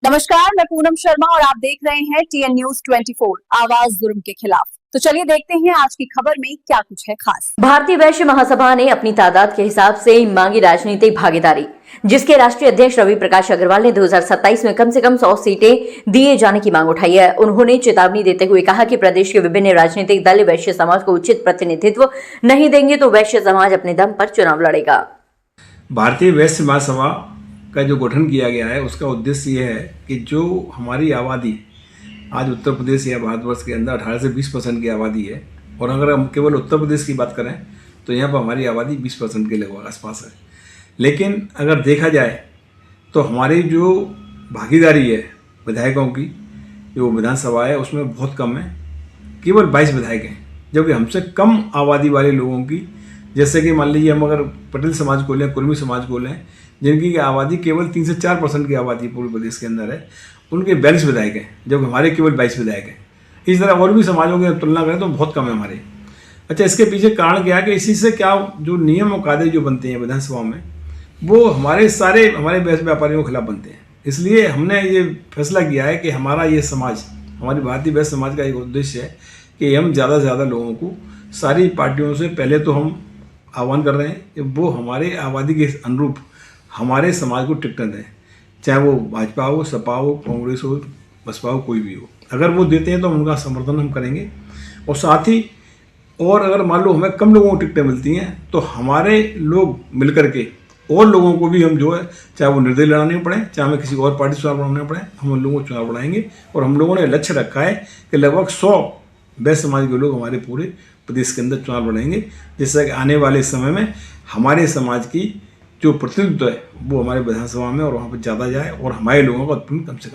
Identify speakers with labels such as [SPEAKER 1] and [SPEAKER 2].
[SPEAKER 1] नमस्कार, मैं पूनम शर्मा और आप देख रहे हैं TN News 24 आवाज जुर्म के खिलाफ। तो चलिए देखते हैं आज की खबर में क्या कुछ है खास।
[SPEAKER 2] भारतीय वैश्य महासभा ने अपनी तादाद के हिसाब से मांगी राजनीतिक भागीदारी, जिसके राष्ट्रीय अध्यक्ष रवि प्रकाश अग्रवाल ने 2027 में कम से कम 100 सीटें दिए जाने की मांग उठाई है। उन्होंने चेतावनी देते हुए कहा कि प्रदेश के विभिन्न राजनीतिक दल वैश्य समाज को उचित प्रतिनिधित्व नहीं देंगे तो वैश्य समाज अपने दम पर चुनाव लड़ेगा।
[SPEAKER 3] भारतीय वैश्य महासभा का जो गठन किया गया है उसका उद्देश्य ये है कि जो हमारी आबादी आज उत्तर प्रदेश या भारतवर्ष के अंदर 18 से 20% की आबादी है, और अगर हम केवल उत्तर प्रदेश की बात करें तो यहाँ पर हमारी आबादी 20% के लगभग आसपास है। लेकिन अगर देखा जाए तो हमारी जो भागीदारी है विधायकों की, जो विधानसभा है उसमें बहुत कम है, केवल 22 विधायक हैं, जबकि हमसे कम आबादी वाले लोगों की, जैसे कि मान लीजिए हम अगर पटेल समाज को लें, कुर्मी समाज को लें, जिनकी आबादी केवल 3 से 4% की आबादी पूरे प्रदेश के अंदर है, उनके 42 विधायक हैं, जबकि हमारे केवल 22 विधायक हैं। इस तरह और भी समाजों की तुलना करें तो बहुत कम है हमारे। अच्छा, इसके पीछे कारण क्या है कि इसी से क्या जो नियम और कायदे जो बनते हैं विधानसभा में, वो हमारे व्यापारियों के खिलाफ बनते हैं। इसलिए हमने ये फैसला किया है कि हमारा ये समाज, हमारी भारतीय वैश्य समाज का एक उद्देश्य है कि हम ज़्यादा से ज़्यादा लोगों को, सारी पार्टियों से पहले तो हम आह्वान कर रहे हैं कि वो हमारे आबादी के अनुरूप हमारे समाज को टिकट दें, चाहे वो भाजपा हो, सपा हो, कांग्रेस हो, बसपा हो, कोई भी हो। अगर वो देते हैं तो उनका समर्थन हम करेंगे। और साथ ही और अगर मान लो हमें कम लोगों को टिकटें मिलती हैं तो हमारे लोग मिलकर के और लोगों को भी हम जो है, चाहे वो निर्दलीय लड़ाने पड़े, चाहे हमें किसी और पार्टी से चुनाव लड़ाने पड़े, हम उन लोगों को चुनाव लड़ाएंगे। और हम लोगों ने लक्ष्य रखा है कि लगभग 100 वैश्य समाज के लोग हमारे पूरे प्रदेश के अंदर चुनाव लड़ेंगे, जिससे कि आने वाले समय में हमारे समाज की जो प्रतिनिधित्व है वो हमारे विधानसभा में और वहाँ पर ज़्यादा जाए और हमारे लोगों का उत्पन्न कम से कम।